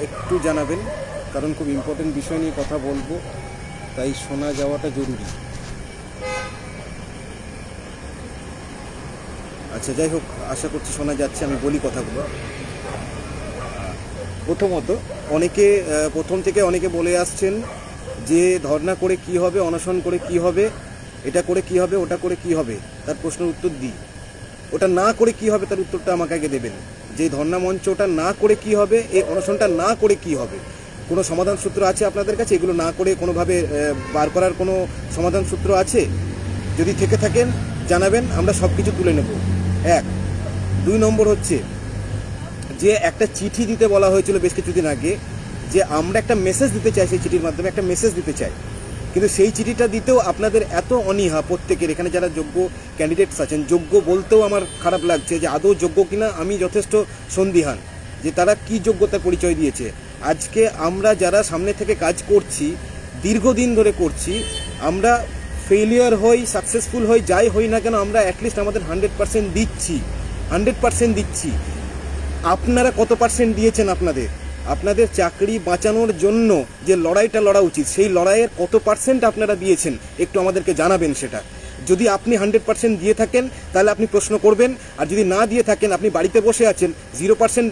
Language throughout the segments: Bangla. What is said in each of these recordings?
একটু জানাবেন, কারণ খুব ইম্পর্টেন্ট বিষয় নিয়ে কথা বলবো, তাই শোনা যাওয়াটা জরুরি। আচ্ছা, যাই হোক, আশা করছি শোনা যাচ্ছে। আমি বলি কথাগুলো। প্রথমত, প্রথম থেকে অনেকে বলে আসছেন যে ধর্ণা করে কি হবে, অনশন করে কি হবে, এটা করে কি হবে, ওটা করে কি হবে। তার প্রশ্নের উত্তর দিই। ওটা না করে কি হবে তার উত্তরটা আমাকে আগে দেবেন। যে ধর্ণা মঞ্চ ওটা না করে কি হবে, এই অনশনটা না করে কি হবে, কোনো সমাধান সূত্র আছে আপনাদের কাছে? এগুলো না করে কোনোভাবে বার করার কোনো সমাধান সূত্র আছে? যদি থেকে থাকেন জানাবেন, আমরা সব কিছু তুলে নেব। 1, 2 নম্বর হচ্ছে যে একটা চিঠি দিতে বলা হয়েছিল বেশ কিছুদিন আগে, যে আমরা একটা মেসেজ দিতে চাই, সেই চিঠির মাধ্যমে একটা মেসেজ দিতে চাই, কিন্তু সেই চিঠিটা দিতেও আপনাদের এত অনীহা প্রত্যেকের। এখানে যারা যোগ্য ক্যান্ডিডেটস আছেন, যোগ্য বলতেও আমার খারাপ লাগছে যে আদৌ যোগ্য কিনা আমি যথেষ্ট সন্দিহান যে তারা কি যোগ্যতার পরিচয় দিয়েছে। আজকে আমরা যারা সামনে থেকে কাজ করছি, দীর্ঘদিন ধরে করছি, আমরা ফেলিয়ার হই, সাকসেসফুল হই, যাই হই না কেন, আমরা অ্যাটলিস্ট আমাদের 100% দিচ্ছি, 100% দিচ্ছি। আপনারা কত পার্সেন্ট দিয়েছেন? আপনাদের চাকরি বাঁচানোর জন্য যে লড়াইটা লড়া উচিত, সেই লড়াইয়ের কত পার্সেন্ট আপনারা দিয়েছেন একটু আমাদেরকে জানাবেন সেটা। যদি আপনি 100% দিয়ে থাকেন তাহলে আপনি প্রশ্ন করবেন, আর যদি না দিয়ে থাকেন, আপনি বাড়িতে বসে আছেন, 0%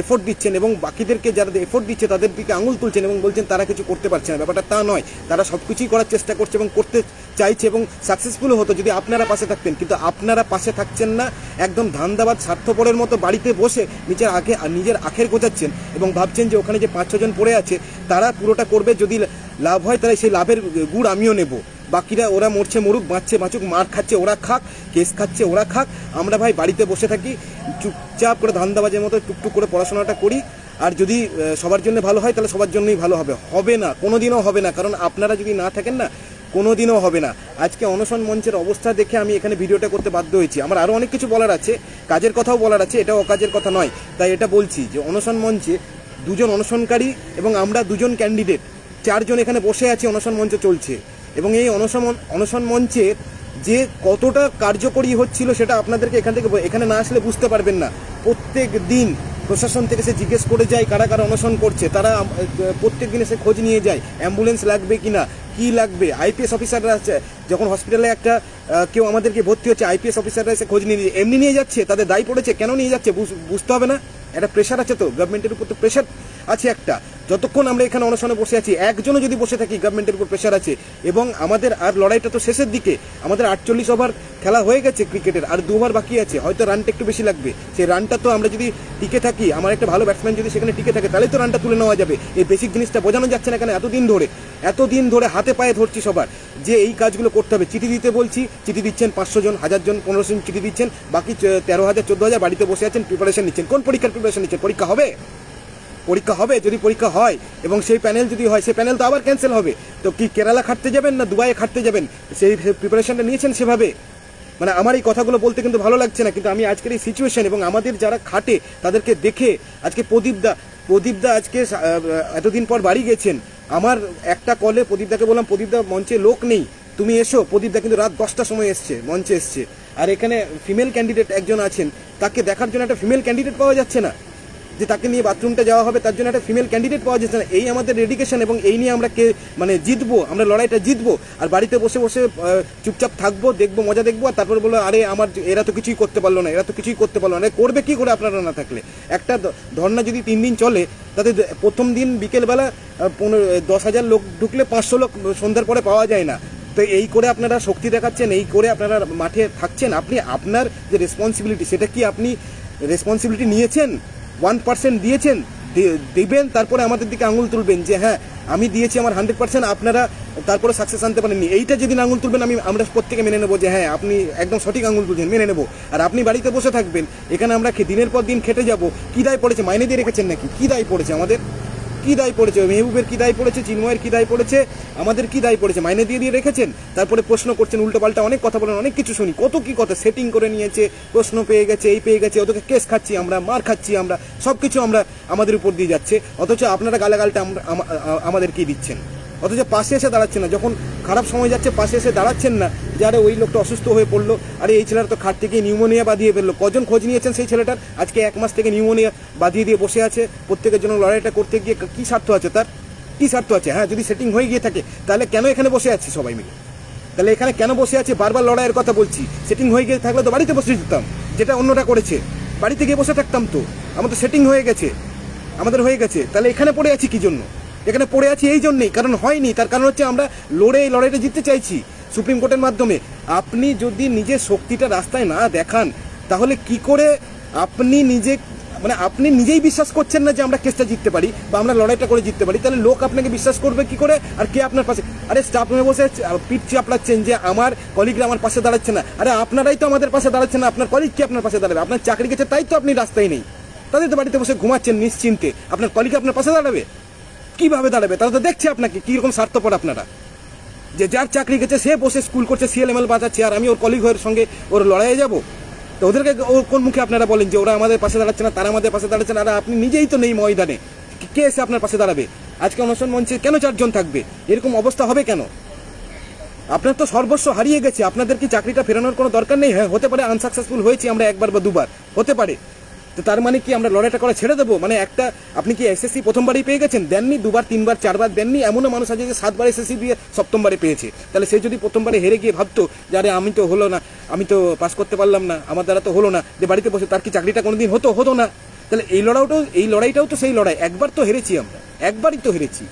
এফোর্ট দিচ্ছেন এবং বাকিদেরকে যারা এফোর্ট দিচ্ছে তাদের দিকে আঙুল তুলছেন এবং বলছেন তারা কিছু করতে পারছে না। ব্যাপারটা তা নয়, তারা সব কিছুই করার চেষ্টা করছে এবং করতে চাইছে এবং সাকসেসফুলও হতো যদি আপনারা পাশে থাকতেন। কিন্তু আপনারা পাশে থাকছেন না, একদম ধান্দাবাদ স্বার্থপরের মতো বাড়িতে বসে নিজের আখের গোছাচ্ছেন এবং ভাবছেন যে ওখানে যে 5-6 জন পড়ে আছে তারা পুরোটা করবে, যদি লাভ হয় তাহলে সেই লাভের গুড় আমিও নেব, বাকিরা ওরা মরছে মরুক, বাঁচছে বাঁচুক, মার খাচ্ছে ওরা খাক, কেস খাচ্ছে ওরা খাক, আমরা ভাই বাড়িতে বসে থাকি, চুপচাপ করে ধান্দাবাজের মতো টুকটুক করে পড়াশোনাটা করি। আর যদি সবার জন্য ভালো হয় তাহলে সবার জন্যই ভালো হবে না, কোনোদিনও হবে না, কারণ আপনারা যদি না থাকেন না, কোনোদিনও হবে না। আজকে অনশন মঞ্চের অবস্থা দেখে আমি এখানে ভিডিওটা করতে বাধ্য হয়েছি। আমার আরও অনেক কিছু বলার আছে, কাজের কথাও বলার আছে, এটাও অকাজের কথা নয়, তাই এটা বলছি যে অনশন মঞ্চে 2 জন অনশনকারী এবং আমরা 2 জন ক্যান্ডিডেট, 4 জন এখানে বসে আছি, অনশন মঞ্চ চলছে। এবং এই অনশন মঞ্চে যে কতটা কার্যকরী হচ্ছিল সেটা আপনাদেরকে এখানে না আসলে বুঝতে পারবেন না। প্রত্যেক দিন প্রশাসন থেকে সে জিজ্ঞেস করে যায় কারা কারা অনশন করছে, তারা প্রত্যেক দিন এসে খোঁজ নিয়ে যায় অ্যাম্বুলেন্স লাগবে কিনা, কি লাগবে। আইপিএস অফিসাররা আছে, যখন হসপিটালে একটা কেউ আমাদেরকে ভর্তি হচ্ছে, আইপিএস অফিসাররা এসে খোঁজ নিয়ে এমনি নিয়ে যাচ্ছে, তাদের দায় পড়েছে, কেন নিয়ে যাচ্ছে বুঝতে হবে না? একটা প্রেশার আছে, তো গভর্নমেন্টের উপর তো প্রেশার আছে একটা। যতক্ষণ আমরা এখানে অনশনে বসে আছি, একজনও যদি বসে থাকি, গভর্নমেন্টের উপর প্রেশার আছে। এবং আমাদের আর লড়াইটা তো শেষের দিকে, আমাদের 48 ওভার খেলা হয়ে গেছে ক্রিকেটের, আর 2 ওভার বাকি আছে, হয়তো রানটা একটু বেশি লাগবে। সেই রানটা তো আমরা যদি টিকে থাকি, আমার একটা ভালো ব্যাটসম্যান যদি সেখানে টিকে থাকে, তাহলে তো রানটা তুলে নেওয়া যাবে। এই বেসিক জিনিসটা বোঝানো যাচ্ছে না কেন? এতদিন ধরে হাতে পায়ে ধরছি সবার যে এই কাজগুলো করতে হবে। চিঠি দিতে বলছি, চিঠি দিচ্ছেন 500 জন, 1000 জন, 1500 জন চিঠি দিচ্ছেন, বাকি 13,000 14,000 বাড়িতে বসে আছেন, প্রিপারেশন নিচ্ছেন। কোন পরীক্ষার প্রিপারেশন নিচ্ছেন? পরীক্ষা হবে, যদি পরীক্ষা হয় এবং সেই প্যানেল যদি হয়, সেই প্যানেল তো আবার ক্যান্সেল হবে, তো কি কেরালা খাটতে যাবেন না দুবাইয়ে খাটতে যাবেন? সেই প্রিপারেশনটা নিয়েছেন সেভাবে? মানে আমার এই কথাগুলো বলতে কিন্তু ভালো লাগছে না, কিন্তু আমি আজকের এই সিচুয়েশন এবং আমাদের যারা খাটে তাদেরকে দেখে, আজকে প্রদীপদা আজকে এতদিন পর বাড়ি গেছেন, আমার একটা কলে প্রদীপদাকে বললাম, প্রদীপদা মঞ্চে লোক নেই, তুমি এসো। প্রদীপদা কিন্তু রাত 10টার সময় মঞ্চে এসছে। আর এখানে ফিমেল ক্যান্ডিডেট একজন আছেন, তাকে দেখার জন্য একটা ফিমেল ক্যান্ডিডেট পাওয়া যাচ্ছে না, যে তাকে নিয়ে বাথরুমটা যাওয়া হবে তার জন্য একটা ফিমেল ক্যান্ডিডেট পাওয়া যাচ্ছে না। এই আমাদের ডেডিকেশন এবং এই নিয়ে আমরা জিতবো, আমরা লড়াইটা জিতবো। আর বাড়িতে বসে বসে চুপচাপ থাকবো, দেখবো, মজা দেখবো, আর তারপর বলবো আরে এরা তো কিছুই করতে পারলো না, করবে কি করে আপনারা না থাকলে? একটা ধর্না যদি 3 দিন চলে, তাতে প্রথম দিন বিকেলবেলা 10,000 লোক ঢুকলে 500 লোক সন্ধ্যার পরে পাওয়া যায় না। তো এই করে আপনারা শক্তি দেখাচ্ছেন, এই করে আপনারা মাঠে থাকছেন। আপনি আপনার যে রেসপন্সিবিলিটি, সেটা কি আপনি রেসপন্সিবিলিটি নিয়েছেন? 1% দিয়েছেন, দিবেন, তারপরে আমাদের দিকে আঙুল তুলবেন যে হ্যাঁ আমি দিয়েছি আমার 100%, আপনারা তারপরে সাকসেস আনতে পারেননি। এইটা যেদিন আঙুল তুলবেন, আমরা প্রত্যেকে মেনে নেবো যে হ্যাঁ আপনি একদম সঠিক আঙুল তুলছেন, মেনে নেবো। আর আপনি বাড়িতে বসে থাকবেন, এখানে আমরা দিনের পর দিন খেটে যাব। কি দায় পড়েছে? মাইনে দিয়ে রেখেছেন নাকি? কি দায় পড়েছে আমাদের? কি দায় পড়েছে? মেহবুবের কি দায় পড়েছে? চিন্ময়ের কি দায় পড়েছে? আমাদের কি দায় পড়েছে? মাইনে দিয়ে রেখেছেন, তারপরে প্রশ্ন করছেন, উল্টো পাল্টা অনেক কথা বলেন, অনেক কিছু শুনি, কত কি কথা সেটিং করে নিয়েছে, প্রশ্ন পেয়ে গেছে, এই পেয়ে গেছে, ওদেরকে কেস খাচ্ছি আমরা, মার খাচ্ছি আমরা, সব কিছু আমাদের উপর দিয়ে যাচ্ছে, অথচ আপনারা গালাগালটা আমাদেরকেই দিচ্ছেন। অথচ পাশে এসে দাঁড়াচ্ছেন না। যখন খারাপ সময় যাচ্ছে পাশে এসে দাঁড়াচ্ছেন না, যে আরে ওই লোকটা অসুস্থ হয়ে পড়লো, আরে এই ছেলেটা তো খাট থেকে নিউমোনিয়া বাঁধিয়ে ফেললো। কজন খোঁজ নিয়েছেন সেই ছেলেটার? আজকে 1 মাস থেকে নিউমোনিয়া বাঁধিয়ে দিয়ে বসে আছে। প্রত্যেকের জন্য লড়াইটা করতে গিয়ে কী স্বার্থ আছে তার? কী স্বার্থ আছে? হ্যাঁ, যদি সেটিং হয়ে গিয়ে থাকে তাহলে কেন এখানে বসে আছি সবাই মিলে? তাহলে এখানে কেন বসে আছে? বারবার লড়াইয়ের কথা বলছি। সেটিং হয়ে গিয়ে থাকলে তো বাড়িতে বসে যেতাম, যেটা অন্যরা করেছে। বাড়িতে গিয়ে বসে থাকতাম তো। আমাদের সেটিং হয়ে গেছে, আমাদের হয়ে গেছে। তাহলে এখানে পড়ে আছি কী জন্য? এখানে পড়ে আছি এই জন্যেই, কারণ হয়নি। তার কারণ হচ্ছে আমরা এই লড়াইটা জিততে চাইছি সুপ্রিম কোর্টের মাধ্যমে। আপনি যদি নিজের শক্তিটা রাস্তায় না দেখান, তাহলে কি করে আপনি আপনি নিজেই বিশ্বাস করছেন না যে আমরা কেসটা জিততে পারি বা আমরা লড়াইটা করে জিততে পারি, তাহলে লোক আপনাকে বিশ্বাস করবে কি করে? আর কে আপনার পাশে? আরে স্টাফ রুমে বসে পিঠ চাপড়াচ্ছেন যে আমার কলিগরা আমার পাশে দাঁড়াচ্ছে না। আরে আপনারাই তো আমাদের পাশে দাঁড়াচ্ছেন না, আপনার কলিগ কি আপনার পাশে দাঁড়াবে? আপনার চাকরি গেছে তাই তো আপনি রাস্তায় নেই। তাদের তো বাড়িতে বসে ঘুমাচ্ছেন নিশ্চিন্তে। আপনার কলিগ আপনার পাশে দাঁড়াবে? কিভাবে দাঁড়াবে? তারা তো দেখছে আপনাকে কীরকম স্বার্থপর আপনারা। যে যার চাকরি গেছে সে বসে স্কুল করছে, সিএলএমএল বাজাচ্ছে, আর আমি ওর কলিগ হয়ে সঙ্গে ওর লড়াইয়ে যাবো? তো ওদেরকে কোন মুখে আপনারা বলেন যে ওরা আমাদের পাশে দাঁড়াচ্ছে না, তারা আমাদের পাশে দাঁড়াচ্ছে না? আর আপনি নিজেই তো নেই ময়দানে, কে এসে আপনার পাশে দাঁড়াবে? আজকে অনশন মঞ্চে কেন 4 জন থাকবে? এরকম অবস্থা হবে কেন? আপনার তো সর্বস্ব হারিয়ে গেছে। আপনাদের কি চাকরিটা ফেরানোর কোনো দরকার নেই? হ্যাঁ, হতে পারে আনসাকসেসফুল হয়েছি আমরা 1 বার বা 2 বার, হতে পারে। তো তার মানে কি আমরা লড়াইটা করে ছেড়ে দেবো? মানে আপনি কি এসএসসি প্রথমবারই পেয়ে গেছেন? দেননি, 2 বার 3 বার 4 বার দেননি। এমনও মানুষ আছে যে 7 বার এসএসসি দিয়ে 7মবারে পেয়েছে। তাহলে সে যদি প্রথমবারে হেরে গিয়ে ভাবতো যে আরে আমি তো হলো না, আমি তো পাস করতে পারলাম না, আমার দ্বারা তো হলো না, যে বাড়িতে বসে, তার কি চাকরিটা কোনোদিন হতো না? তাহলে এই লড়াইটাও তো সেই লড়াই। একবার তো হেরেছি আমরা, একবারই তো হেরেছি।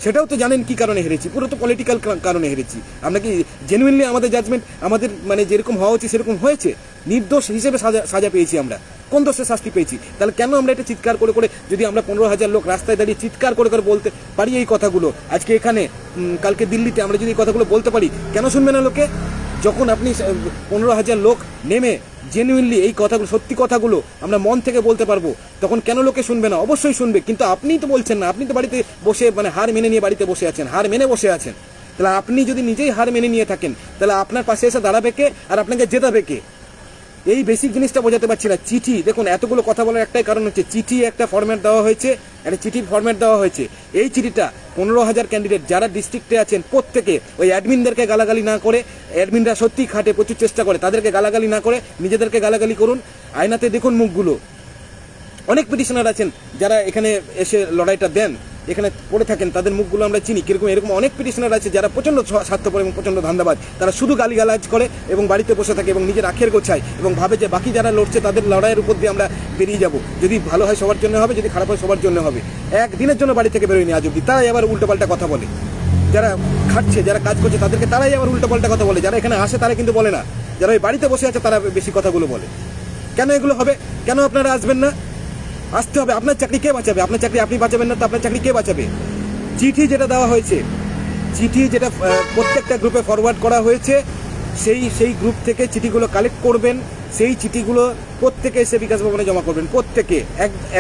সেটাও তো জানেন কি কারণে হেরেছি, পুরো তো পলিটিক্যাল কারণে হেরেছি। আমরা কি জেনুইনলি আমাদের জাজমেন্ট আমাদের যেরকম হওয়া উচিত সেরকম হয়েছে? নির্দোষ হিসেবে সাজা পেয়েছি আমরা, কোন দোষে শাস্তি পেয়েছি? তাহলে কেন আমরা এটা চিৎকার করে করে, যদি আমরা 15,000 লোক রাস্তায় দাঁড়িয়ে চিৎকার করে করে বলতে পারি এই কথাগুলো, আজকে এখানে কালকে দিল্লিতে আমরা যদি এই কথাগুলো বলতে পারি, কেন শুনবে না লোকে? যখন আপনি 15,000 লোক নেমে জেনুইনলি এই কথাগুলো, সত্যি কথাগুলো আমরা মন থেকে বলতে পারবো, তখন কেন লোকে শুনবে না? অবশ্যই শুনবে। কিন্তু আপনিই তো বলছেন না, আপনি তো বাড়িতে বসে হার মেনে নিয়ে বাড়িতে বসে আছেন, হার মেনে বসে আছেন। তাহলে আপনি যদি নিজেই হার মেনে নিয়ে থাকেন, তাহলে আপনার পাশে এসে দাঁড়াবে কে আর আপনাকে জেতাবে কে? এই বেসিক জিনিসটা বোঝাতে পারছি না। চিঠি, দেখুন এতগুলো কথা বলার একটাই কারণ হচ্ছে চিঠি একটা ফরম্যাট দেওয়া হয়েছে, একটা চিঠির ফরম্যাট দেওয়া হয়েছে। এই চিঠিটা 15,000 ক্যান্ডিডেট যারা ডিস্ট্রিক্টে আছেন প্রত্যেকে ওই অ্যাডমিনদেরকে গালাগালি না করে, অ্যাডমিনরা সত্যিই খাটে, প্রচুর চেষ্টা করে, তাদেরকে গালাগালি না করে নিজেদেরকে গালাগালি করুন। আয়নাতে দেখুন মুখগুলো। অনেক পিটিশনার আছেন যারা এখানে এসে লড়াইটা দেন, এখানে পড়ে থাকেন, তাদের মুখগুলো আমরা চিনি কিরকম। এরকম অনেক পিটিশনার আছে যারা প্রচণ্ড স্বার্থপর এবং প্রচণ্ড ধান্দাবাজ। তারা শুধু গালিগালাজ করে এবং বাড়িতে বসে থাকে এবং নিজের আখের গোছায় এবং ভাবে যে বাকি যারা লড়ছে তাদের লড়াইয়ের উপর দিয়ে আমরা বেরিয়ে যাব। যদি ভালো হয় সবার জন্য হবে, যদি খারাপ হয় সবার জন্য হবে। একদিনের জন্য বাড়ি থেকে বেরোয়নি আজ অব্দি। তারাই আবার উল্টোপাল্টা কথা বলে। যারা খাটছে, যারা কাজ করছে তাদেরকে তারাই আবার উল্টোপাল্টা কথা বলে। যারা এখানে আসে তারা কিন্তু বলে না, যারা ওই বাড়িতে বসে আছে তারা বেশি কথাগুলো বলে। কেন এগুলো হবে? কেন আপনারা আসবেন না? আসতে হবে। আপনার চাকরি কে বাঁচাবে? আপনার চাকরি আপনি বাঁচাবেন না তো আপনার চাকরি কে বাঁচাবে? চিঠি যেটা দেওয়া হয়েছে, চিঠি যেটা প্রত্যেকটা গ্রুপে ফরওয়ার্ড করা হয়েছে, সেই গ্রুপ থেকে চিঠিগুলো কালেক্ট করবেন। সেই চিঠিগুলো প্রত্যেকে এসে বিকাশ ভবনে জমা করবেন, প্রত্যেকে।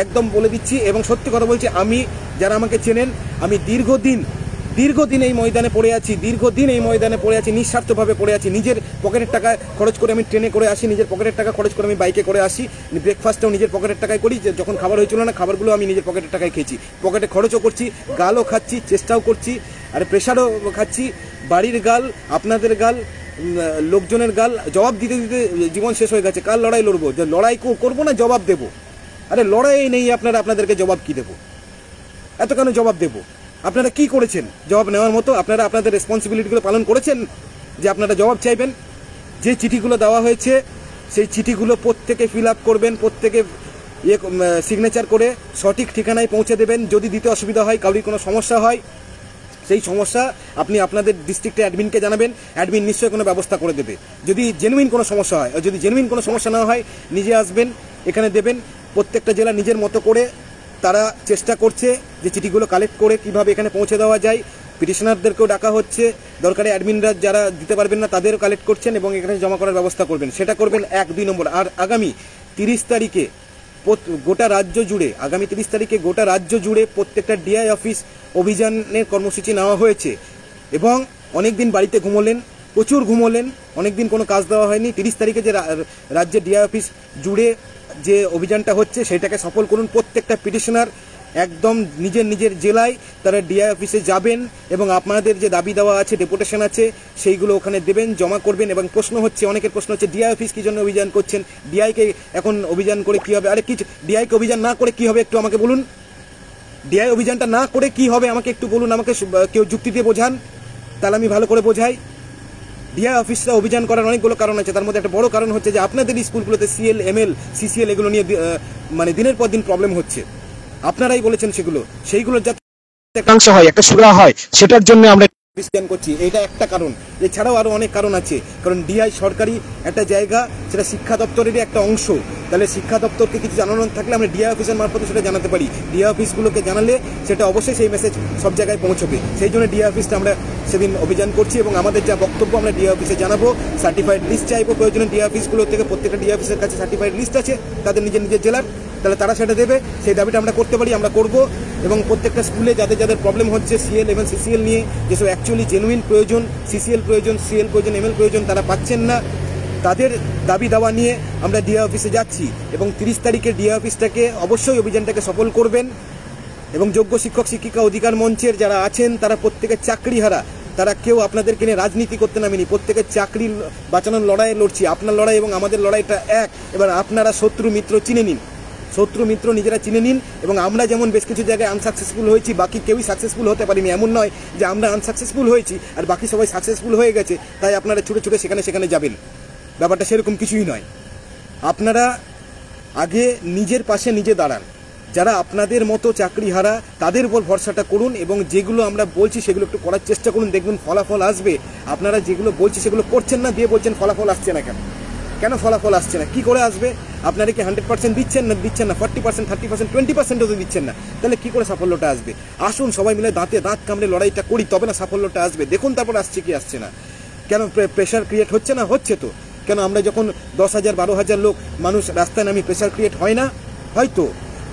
একদম বলে দিচ্ছি এবং সত্যি কথা বলছি, আমি, যারা আমাকে চেনেন, আমি দীর্ঘদিন এই ময়দানে পড়ে আছি, নিঃস্বার্থভাবে পড়ে আছি। নিজের পকেটের টাকা খরচ করে আমি ট্রেনে করে আসি, নিজের পকেটের টাকা খরচ করে আমি বাইকে করে আসি। ব্রেকফাস্টটাও নিজের পকেটের টাকায় করি। যখন খাবার হয়েছিল না, খাবারগুলো আমি নিজের পকেটের টাকায় খেয়েছি। পকেটে খরচও করছি, গালও খাচ্ছি, চেষ্টাও করছি, আর প্রেশারও খাচ্ছি। বাড়ির গাল, আপনাদের গাল, লোকজনের গাল জবাব দিতে দিতে জীবন শেষ হয়ে গেছে। কার লড়াই লড়বো? যে লড়াই করবো না জবাব দেবো? আরে লড়াই নেই আপনাদেরকে জবাব কি দেবো? এত কেন জবাব দেবো? আপনারা কি করেছেন জবাব নেওয়ার মতো? আপনারা আপনাদের রেসপন্সিবিলিটিগুলো পালন করেছেন যে আপনারা জবাব চাইবেন? যে চিঠিগুলো দেওয়া হয়েছে সেই চিঠিগুলো প্রত্যেকে ফিল আপ করবেন, প্রত্যেকে সিগনেচার করে সঠিক ঠিকানায় পৌঁছে দেবেন। যদি দিতে অসুবিধা হয়, কারোর কোনো সমস্যা হয়, সেই সমস্যা আপনি আপনাদের ডিস্ট্রিক্টে অ্যাডমিনকে জানাবেন। অ্যাডমিন নিশ্চয়ই কোনো ব্যবস্থা করে দেবে। যদি জেনুইন কোনো সমস্যা হয়, যদি জেনুইন কোনো সমস্যা না হয়, নিজে আসবেন, এখানে দেবেন। প্রত্যেকটা জেলা নিজের মতো করে তারা চেষ্টা করছে যে চিঠিগুলো কালেক্ট করে কিভাবে এখানে পৌঁছে দেওয়া যায়। পিটিশনারদেরকেও ডাকা হচ্ছে, দরকারে অ্যাডমিনরা যারা দিতে পারবেন না তাদেরও কালেক্ট করছেন এবং এখানে জমা করার ব্যবস্থা করবেন। সেটা করবেন 1-2 নম্বর। আর আগামী 30 তারিখে গোটা রাজ্য জুড়ে, গোটা রাজ্য জুড়ে প্রত্যেকটা ডিআই অফিস অভিযানের কর্মসূচি নেওয়া হয়েছে। এবং অনেক দিন বাড়িতে ঘুমোলেন, প্রচুর ঘুমোলেন, অনেক দিন কোনো কাজ দেওয়া হয়নি। 30 তারিখে যে রাজ্যের ডিআই অফিস জুড়ে যে অভিযানটা হচ্ছে সেটাকে সফল করুন। প্রত্যেকটা পিটিশনার একদম নিজের নিজের জেলায় তারা ডিআই অফিসে যাবেন এবং আপনাদের যে দাবি দেওয়া আছে, ডেপুটেশন আছে, সেইগুলো ওখানে দেবেন, জমা করবেন। এবং প্রশ্ন হচ্ছে, অনেকের প্রশ্ন হচ্ছে ডিআই অফিস কী জন্য অভিযান করছেন, ডিআইকে এখন অভিযান করে কী হবে? আরে কি, ডিআইকে অভিযান না করে কী হবে একটু আমাকে বলুন। ডিআই অভিযানটা না করে কি হবে আমাকে একটু বলুন, আমাকে কেউ যুক্তি দিয়ে বোঝান, তাহলে আমি ভালো করে বোঝাই। ডিআই অফিসটা অভিযান করার অনেকগুলো কারণ আছে, তার মধ্যে একটা বড় কারণ হচ্ছে যে আপনাদের স্কুলগুলোতে সিএল, এমএল, সিসিএল এগুলো নিয়ে মানে দিনের পর দিন প্রবলেম হচ্ছে, আপনারাই বলেছেন সেইগুলোর যাতে একাংশ হয়, একটা সুরা হয়, সেটার জন্য আমরা স্ক্যান করছি। এটা একটা কারণ, এছাড়াও আরও অনেক কারণ আছে। কারণ ডিআই সরকারি একটা জায়গা, সেটা শিক্ষা দপ্তরেরই একটা অংশ। তাহলে শিক্ষা দপ্তরকে কিছু জানানোর থাকলে আমরা ডিআই অফিসের মারফতে সেটা জানাতে পারি। ডিআই অফিসগুলোকে জানালে সেটা অবশ্যই সেই মেসেজ সব জায়গায় পৌঁছবে। সেই জন্য ডিআই অফিসটা আমরা সেদিন অভিযান করছি এবং আমাদের যা বক্তব্য আমরা ডিআই অফিসে জানাবো। সার্টিফাইড লিস্ট চাইবো, প্রয়োজনে ডিআই অফিসগুলো থেকে প্রত্যেকটা ডিআই অফিসের কাছে সার্টিফাইড লিস্ট আছে তাদের নিজের নিজের জেলার, তাহলে তারা সেটা দেবে। সেই দাবিটা আমরা করতে পারি, আমরা করব। এবং প্রত্যেকটা স্কুলে যাদের যাদের প্রবলেম হচ্ছে সিএল এবং সিসিএল নিয়ে, যেসব অ্যাকচুয়ালি জেনুইন প্রয়োজন, সিসিএল প্রয়োজন, সিএল প্রয়োজন, এমএল প্রয়োজন, তারা পাচ্ছেন না, তাদের দাবি দাওয়া নিয়ে আমরা ডিআই অফিসে যাচ্ছি। এবং 30 তারিখে ডিআই অফিসটাকে অবশ্যই অভিযানটাকে সফল করবেন। এবং যোগ্য শিক্ষক শিক্ষিকা অধিকার মঞ্চের যারা আছেন তারা প্রত্যেকের চাকরিহারা, তারা কেউ আপনাদেরকে নিয়ে রাজনীতি করতে নামেনি, প্রত্যেকের চাকরি বাঁচানোর লড়াইয়ে লড়ছি। আপনার লড়াই এবং আমাদের লড়াইটা এক। এবার আপনারা শত্রু মিত্র চিনে নিন, শত্রু মিত্র নিজেরা চিনে নিন। এবং আমরা যেমন বেশ কিছু জায়গায় আনসাকসেসফুল হয়েছি, বাকি কেউই সাকসেসফুল হতে পারিনি। এমন নয় যে আমরা আনসাকসেসফুল হয়েছি আর বাকি সবাই সাকসেসফুল হয়ে গেছে তাই আপনারা ছুটে ছুটে সেখানে সেখানে যাবেন, ব্যাপারটা সেরকম কিছুই নয়। আপনারা আগে নিজের পাশে নিজে দাঁড়ান, যারা আপনাদের মতো চাকরিহারা তাদের উপর ভরসাটা করুন এবং যেগুলো আমরা বলছি সেগুলো একটু করার চেষ্টা করুন, দেখবেন ফলাফল আসবে। আপনারা যেগুলো বলছি সেগুলো করছেন না, দিয়ে বলছেন ফলাফল আসছে না। কেন ফলাফল আসছে না? কি করে আসবে? আপনারা কি 100% দিচ্ছেন না? 40%, 30%, 20%ও তো দিচ্ছেন না, তাহলে কি করে সাফল্যটা আসবে? আসুন সবাই মিলে দাঁতে দাঁত কামড়ে লড়াইটা করি, তবে না সাফল্যটা আসবে। দেখুন তারপর আসছে কি আসছে না। কেন প্রেশার ক্রিয়েট হচ্ছে না? হচ্ছে তো। কেন আমরা যখন 10,000 12,000 লোক মানুষ রাস্তায় নামি প্রেশার ক্রিয়েট হয় না? হয়তো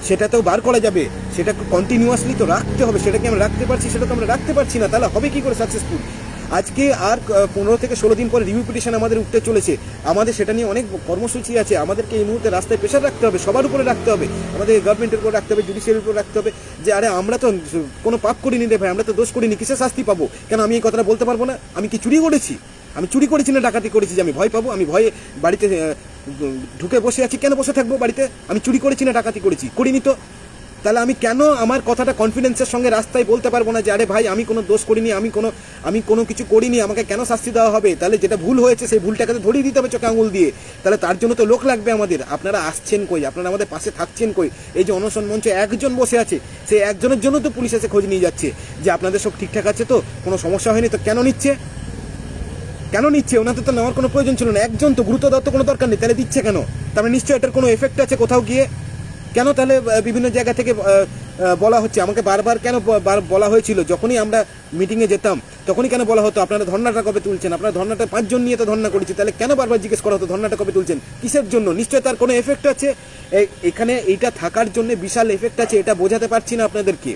সেটাতেও বার করা যাবে, সেটা কন্টিনিউয়াসলি তো রাখতে হবে। সেটাকে আমরা রাখতে পারছি, সেটা তো আমরা রাখতে পারছি না, তাহলে হবে কি করে সাকসেসফুল? আজকে আর 15 থেকে 16 দিন পরে রিভিউ পিটিশন আমাদের উঠতে চলেছে। আমাদের সেটা নিয়ে অনেক কর্মসূচি আছে। আমাদেরকে এই মুহূর্তে রাস্তায় প্রেশার রাখতে হবে, সবার উপরে রাখতে হবে, আমাদের গভর্নমেন্টের উপর রাখতে হবে, জুডিশিয়ারির উপর রাখতে হবে যে আরে আমরা তো কোনো পাপ করিনি রে ভাই, আমরা তো দোষ করিনি, কিসে শাস্তি পাবো? কেন আমি এই কথাটা বলতে পারবো না? আমি কি চুরি করেছি? আমি চুরি করেছি না ডাকাতি করেছি যে আমি ভয় পাবো? আমি ভয়ে বাড়িতে ঢুকে বসে আছি, কেন বসে থাকবো বাড়িতে? আমি চুরি করেছি না ডাকাতি করেছি? করিনি তো। তাহলে আমি কেন আমার কথাটা কনফিডেন্সের সঙ্গে রাস্তায় বলতে পারবো না যে আরে ভাই আমি কোনো দোষ করিনি, আমি কোনো কিছু করিনি, আমাকে কেন শাস্তি দেওয়া হবে? তাহলে যেটা ভুল হয়েছে সেই ভুলটাকে তো ধরিয়ে দিতে হবে চোখে আঙুল দিয়ে। তাহলে তার জন্য তো লোক লাগবে আমাদের। আপনারা আসছেন কই? আপনারা আমাদের পাশে থাকছেন কই? এই যে অনশন মঞ্চে একজন বসে আছে, সেই একজনের জন্য তো পুলিশ এসে খোঁজ নিয়ে যাচ্ছে যে আপনাদের সব ঠিকঠাক আছে তো, কোনো সমস্যা হয়নি তো। কেন নিচ্ছে? কেন নিচ্ছে? ওনাদের তো নেওয়ার কোনো প্রয়োজন ছিল না। একজন তো, গুরুত্ব দেওয়ার তো কোনো দরকার নেই, তাহলে দিচ্ছে কেন? তাহলে নিশ্চয়ই এটার কোনো এফেক্ট আছে কোথাও গিয়ে। কেন তাহলে বিভিন্ন জায়গা থেকে বলা হচ্ছে? আমাকে বারবার কেন বলা হয়েছিল যখনই আমরা মিটিংয়ে যেতাম, তখনই কেন বলা হতো আপনারা ধর্নাটা কবে তুলছেন? আপনারা ধর্নাটা 5 জন নিয়ে তো ধর্না করেছি, তাহলে কেন বারবার জিজ্ঞেস করা হতো ধর্নাটা কবে তুলছেন? কিসের জন্য? নিশ্চয়ই তার কোনো এফেক্ট আছে। এখানে এইটা থাকার জন্য বিশাল এফেক্ট আছে, এটা বোঝাতে পারছি না আপনাদেরকে।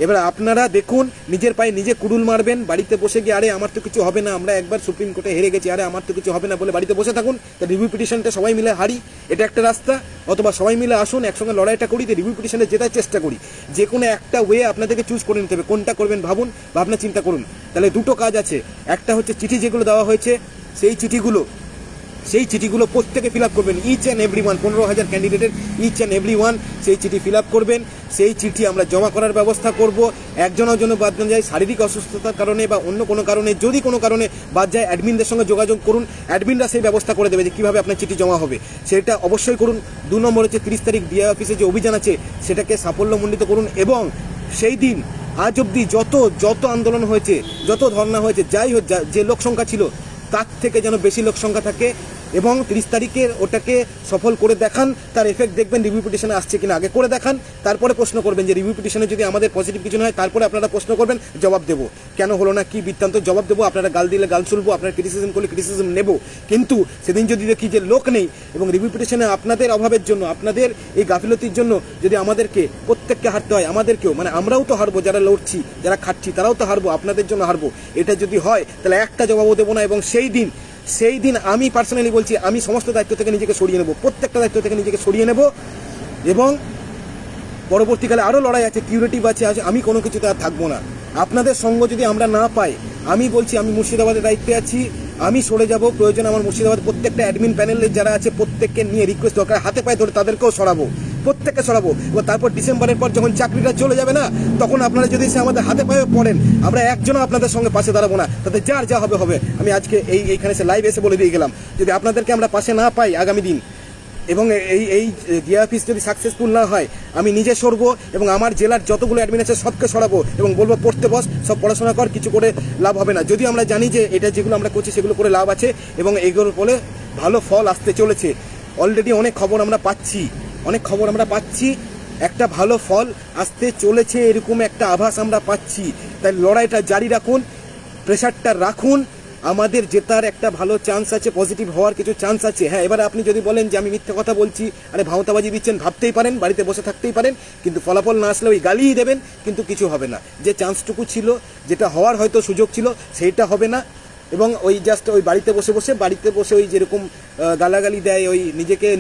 এবার আপনারা দেখুন, নিজের পায়ে নিজে কুড়ুল মারবেন, বাড়িতে বসে গিয়ে আরে আমার তো কিছু হবে না, আমরা একবার সুপ্রিম কোর্টে হেরে গেছি, আরে আমার তো কিছু হবে না বলে বাড়িতে বসে থাকুন। তা রিভিউ পিটিশনটা সবাই মিলে হারি, এটা একটা রাস্তা। অথবা সবাই মিলে আসুন, একসঙ্গে লড়াইটা করি, রিভিউ পিটিশনে জেতার চেষ্টা করি। যে কোনো একটা ওয়ে আপনাদেরকে চুজ করে নিতে হবে, কোনটা করবেন ভাবুন, ভাবনা চিন্তা করুন। তাহলে দুটো কাজ আছে, একটা হচ্ছে চিঠি যেগুলো দেওয়া হয়েছে সেই চিঠিগুলো প্রত্যেকে ফিল আপ করবেন, ইচ অ্যান্ড এভরি ওয়ান। 15,000 ক্যান্ডিডেটের ইচ অ্যান্ড এভরি ওয়ান সেই চিঠি ফিল আপ করবেন। সেই চিঠি আমরা জমা করার ব্যবস্থা করব। একজনের জন্য বাদ না যায়, শারীরিক অসুস্থতার কারণে বা অন্য কোনো কারণে, যদি কোনো কারণে বাদ যায়, অ্যাডমিনদের সঙ্গে যোগাযোগ করুন, অ্যাডমিনরা সেই ব্যবস্থা করে দেবে যে কীভাবে আপনার চিঠি জমা হবে, সেটা অবশ্যই করুন। 2 নম্বর হচ্ছে 30 তারিখ ডিআই অফিসে যে অভিযান আছে সেটাকে সাফল্যমণ্ডিত করুন। এবং সেই দিন আজ অবধি যত আন্দোলন হয়েছে, যত ধর্ণা হয়েছে, যাই হোক, যে লোক সংখ্যা ছিল তার থেকে যেন বেশি লোক সংখ্যা থাকে। এবং 30 তারিখের ওটাকে সফল করে দেখান। তার এফেক্ট দেখবেন রিভিউ পিটিশনে আসছে কিনা, আগে করে দেখান, তারপরে প্রশ্ন করবেন। যে রিভিউ পিটিশনে যদি আমাদের পজিটিভ কিছু না হয়, তারপরে আপনারা প্রশ্ন করবেন, জবাব দেবো। কেন হলো না, কি বৃত্তান্ত, জবাব দেবো। আপনারা গাল দিলে গাল শুনবো, আপনারা ক্রিটিসিজম করলে ক্রিটিসিজম নেব। কিন্তু সেদিন যদি দেখি যে লোক নেই এবং রিভিউ পিটিশনে আপনাদের অভাবের জন্য, আপনাদের এই গাফিলতির জন্য যদি আমাদেরকে প্রত্যেককে হারতে হয়, আমাদেরকেও, মানে আমরাও তো হারবো, যারা লড়ছি, যারা খাচ্ছি, তারাও তো হারবো, আপনাদের জন্য হারবো। এটা যদি হয় তাহলে একটা জবাবও দেবো না। এবং সেই দিন আমি পার্সোনালি বলছি, আমি সমস্ত দায়িত্ব থেকে নিজেকে সরিয়ে নেব, প্রত্যেকটা দায়িত্ব থেকে নিজেকে সরিয়ে নেব। এবং পরবর্তীকালে আরও লড়াই আছে, কিউরেটিভ আছে, আমি কোনো কিছুতে আর থাকবো না। আপনাদের সঙ্গ যদি আমরা না পাই, আমি বলছি আমি মুর্শিদাবাদের দায়িত্বে আছি, আমি সরে যাব। প্রয়োজন আমার মুর্শিদাবাদ প্রত্যেকটা অ্যাডমিন প্যানেলের যারা আছে প্রত্যেককে নিয়ে রিকোয়েস্ট দরকার, হাতে পায়ে ধরে তাদেরকেও সরাবো, প্রত্যেককে সরাবো। এবার তারপর ডিসেম্বরের পর যখন চাকরিটা চলে যাবে না, তখন আপনারা যদি এসে আমাদের হাতে পায়ে পড়েন, আমরা একজনও আপনাদের সঙ্গে পাশে দাঁড়াবো না, তাতে যার যা হবে হবে। আমি আজকে এইখানে এসে লাইভ এসে বলে দিয়ে গেলাম, যদি আপনাদেরকে আমরা পাশে না পাই আগামী দিন, এবং এই ডিআই অফিস যদি সাকসেসফুল না হয়, আমি নিজে সরবো এবং আমার জেলার যতগুলো অ্যাডমিন আছে সবকে সরাবো এবং বলবো পড়তে বস, সব পড়াশোনা কর, কিছু করে লাভ হবে না। যদি আমরা জানি যে এটা যেগুলো আমরা করছি সেগুলো করে লাভ আছে এবং এগুলোর ফলে ভালো ফল আসতে চলেছে। অলরেডি অনেক খবর আমরা পাচ্ছি, একটা ভালো ফল আসতে চলেছে এরকম একটা আভাস আমরা পাচ্ছি। তাই লড়াইটা জারি রাখুন, প্রেশারটা রাখুন, আমাদের জেতার একটা ভালো চান্স আছে, পজিটিভ হওয়ার কিছু চান্স আছে। হ্যাঁ, এবারে আপনি যদি বলেন যে আমি মিথ্যা কথা বলছি, আরে ভাঁওতাবাজি দিচ্ছেন, ভাবতেই পারেন, বাড়িতে বসে থাকতেই পারেন, কিন্তু ফলাফল না আসলে ওই গালিই দেবেন, কিন্তু কিছু হবে না। যে চান্সটুকু ছিল, যেটা হওয়ার হয়তো সুযোগ ছিল, সেইটা হবে না। এবং ওই জাস্ট ওই বাড়িতে বসে ওই যেরকম গালাগালি দেয়, ওই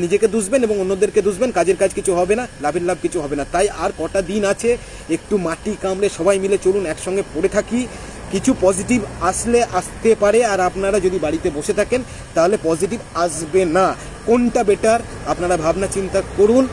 নিজেকে দুষবেন এবং অন্যদেরকে দুষবেন, কাজের কাজ কিছু হবে না, লাভের লাভ কিছু হবে না। তাই আর কটা দিন আছে, একটু মাটি কামড়ে সবাই মিলে চলুন, একসঙ্গে পড়ে থাকি। কিছু পজিটিভ আসতে পারে, আর আপনারা যদি বাড়িতে বসে থাকেন তাহলে পজিটিভ আসবে না। কোনটা বেটার আপনারা ভাবনা চিন্তা করুন।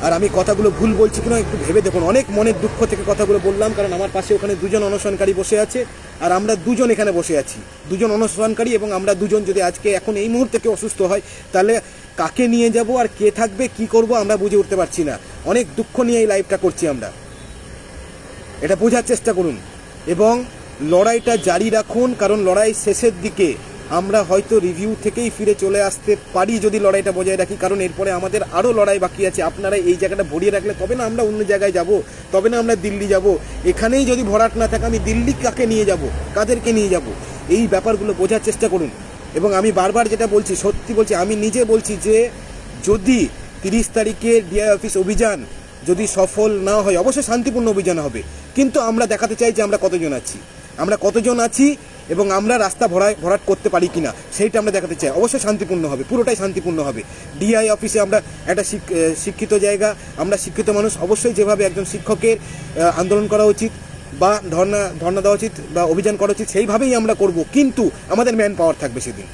আর আমি কথাগুলো ভুল বলছি কিনা একটু ভেবে দেখুন। অনেক মনের দুঃখ থেকে কথাগুলো বললাম, কারণ আমার পাশে ওখানে দুজন অনশনকারী বসে আছে, আর আমরা দুজন এখানে বসে আছি, দুজন অনশনকারী, এবং আমরা দুজন যদি আজকে এখন এই মুহূর্তে কেউ অসুস্থ হয়, তাহলে কাকে নিয়ে যাব আর কে থাকবে, কি করব আমরা বুঝে উঠতে পারছি না। অনেক দুঃখ নিয়ে এই লাইভটা করছি আমরা, এটা বোঝার চেষ্টা করুন এবং লড়াইটা জারি রাখুন। কারণ লড়াই শেষের দিকে আমরা হয়তো রিভিউ থেকেই ফিরে চলে আসতে পারি যদি লড়াইটা বজায় রাখি, কারণ এরপরে আমাদের আরও লড়াই বাকি আছে। আপনারা এই জায়গাটা ভরিয়ে রাখলে তবে না আমরা অন্য জায়গায় যাব, তবে না আমরা দিল্লি যাব। এখানেই যদি ভরাট না থাকে, আমি দিল্লি কাকে নিয়ে যাব, কাদেরকে নিয়ে যাব, এই ব্যাপারগুলো বোঝার চেষ্টা করুন। এবং আমি বারবার যেটা বলছি, সত্যি বলছি, আমি নিজে বলছি যে যদি 30 তারিখের ডিআই অফিস অভিযান যদি সফল না হয়, অবশ্যই শান্তিপূর্ণ অভিযান হবে, কিন্তু আমরা দেখাতে চাই যে আমরা কতজন আছি এবং আমরা রাস্তা ভরাট করতে পারি কিনা, সেইটা আমরা দেখাতে চাই। অবশ্যই শান্তিপূর্ণ হবে, পুরোটাই শান্তিপূর্ণ হবে। ডিআই অফিসে আমরা একটা শিক্ষিত জায়গা, আমরা শিক্ষিত মানুষ, অবশ্যই যেভাবে একজন শিক্ষকের আন্দোলন করা উচিত বা ধর্ণা দেওয়া উচিত বা অভিযান করা উচিত, সেইভাবেই আমরা করব। কিন্তু আমাদের ম্যান পাওয়ার থাকবে সেদিন,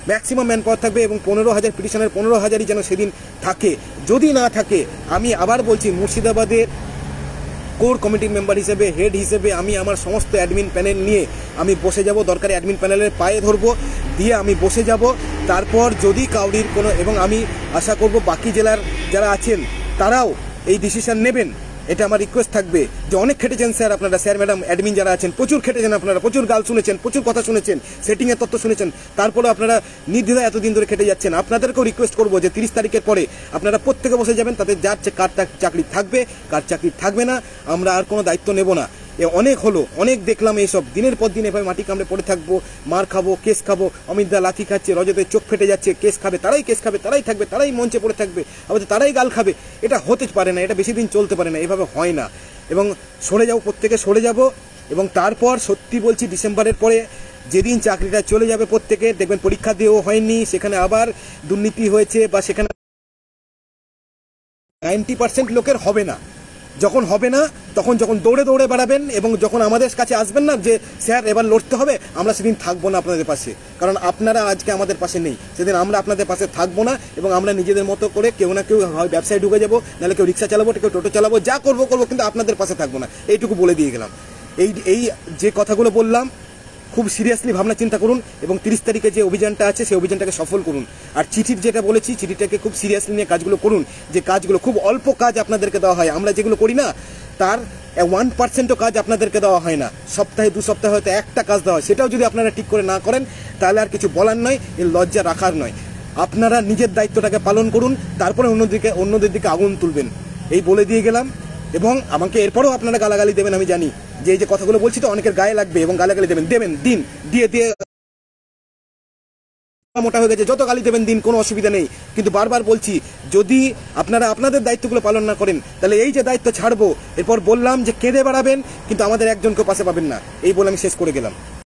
ম্যাক্সিমাম ম্যান পাওয়ার থাকবে, এবং 15,000 পিটিশনের 15,000ই যেন সেদিন থাকে। যদি না থাকে, আমি আবার বলছি, মুর্শিদাবাদের কোর কমিটির মেম্বার হিসেবে, হেড হিসেবে আমি আমার সমস্ত অ্যাডমিন প্যানেল নিয়ে আমি বসে যাব, দরকারে অ্যাডমিন প্যানেলের পায়ে ধরবো, দিয়ে আমি বসে যাব। তারপর যদি কাউরির কোনো, এবং আমি আশা করব বাকি জেলার যারা আছেন তারাও এই ডিসিশন নেবেন, এটা আমার রিকোয়েস্ট থাকবে। যে অনেক খেটেছেন স্যার, আপনারা স্যার ম্যাডাম অ্যাডমিন যারা আছেন প্রচুর খেটেছেন, আপনারা প্রচুর গাল শুনেছেন, প্রচুর কথা শুনেছেন, সেটিংয়ের তথ্য শুনেছেন, তারপরে আপনারা নির্দ্বিধায় এতদিন ধরে খেটে যাচ্ছেন। আপনাদেরকেও রিকোয়েস্ট করবো যে 30 তারিখের পরে আপনারা প্রত্যেকে বসে যাবেন, তাতে যার কার চাকরি থাকবে, কার চাকরি থাকবে না, আমরা আর কোনো দায়িত্ব নেব না। অনেক হলো, অনেক দেখলাম এইসব, দিনের পর দিন এভাবে মাটি কামড়ে পড়ে থাকবো, মার খাবো, কেস খাবো। অমিত দা লাথি খাচ্ছে, রজতের চোখ ফেটে যাচ্ছে, কেস খাবে, তারাই থাকবে, তারাই মঞ্চে পড়ে থাকবে, আমাদের তারাই গাল খাবে। এটা হতে পারে না, এটা বেশি দিন চলতে পারে না, এভাবে হয় না। এবং সরে যাবো, প্রত্যেকে সরে যাব। এবং তারপর সত্যি বলছি, ডিসেম্বরের পরে যেদিন চাকরিটা চলে যাবে প্রত্যেকে, দেখবেন পরীক্ষা দিয়েও হয়নি, সেখানে আবার দুর্নীতি হয়েছে, বা সেখানে 90% লোকের হবে না। যখন হবে না, তখন দৌড়ে বেড়াবেন, এবং যখন আমাদের কাছে আসবেন না যে স্যার এবার লড়তে হবে, আমরা সেদিন থাকবো না আপনাদের পাশে। কারণ আপনারা আজকে আমাদের পাশে নেই, সেদিন আমরা আপনাদের পাশে থাকবো না। এবং আমরা নিজেদের মতো করে কেউ না কেউ হয় ব্যবসায় ঢুকে যাবো, নাহলে কেউ রিক্সা চালাবো, কেউ টোটো চালাবো, যা করবো, কিন্তু আপনাদের পাশে থাকবো না। এইটুকু বলে দিয়ে গেলাম। এই যে কথাগুলো বললাম, খুব সিরিয়াসলি ভাবনা চিন্তা করুন, এবং 30 তারিখে যে অভিযানটা আছে সেই অভিযানটাকে সফল করুন। আর চিঠির যেটা বলেছি, চিঠিটাকে খুব সিরিয়াসলি নিয়ে কাজগুলো করুন। যে কাজগুলো খুব অল্প কাজ আপনাদেরকে দেওয়া হয়, আমরা যেগুলো করি না তার 1%ও কাজ আপনাদেরকে দেওয়া হয় না। সপ্তাহে 2 সপ্তাহে হয়তো একটা কাজ দেওয়া হয়, সেটাও যদি আপনারা ঠিক করে না করেন, তাহলে আর কিছু বলার নয়, এর লজ্জা রাখার নয়। আপনারা নিজের দায়িত্বটাকে পালন করুন, তারপরে অন্যদের দিকে আগুন তুলবেন। এই বলে দিয়ে গেলাম। এবং আমাকে এরপরেও আপনারা গালাগালি দেবেন, আমি জানি যে এই যে কথাগুলো বলছি তো অনেকের গায়ে লাগবে, এবং গালাগালি দেবেন দিয়ে মোটা হয়ে গেছে, যত গালি দেবেন দিন, কোনো অসুবিধা নেই। কিন্তু বারবার বলছি, যদি আপনারা আপনাদের দায়িত্বগুলো পালন না করেন, তাহলে এই যে দায়িত্ব ছাড়বো, এরপর বললাম যে কেঁদে বেড়াবেন, কিন্তু আমাদের একজনকেও পাশে পাবেন না। এই বলে আমি শেষ করে গেলাম।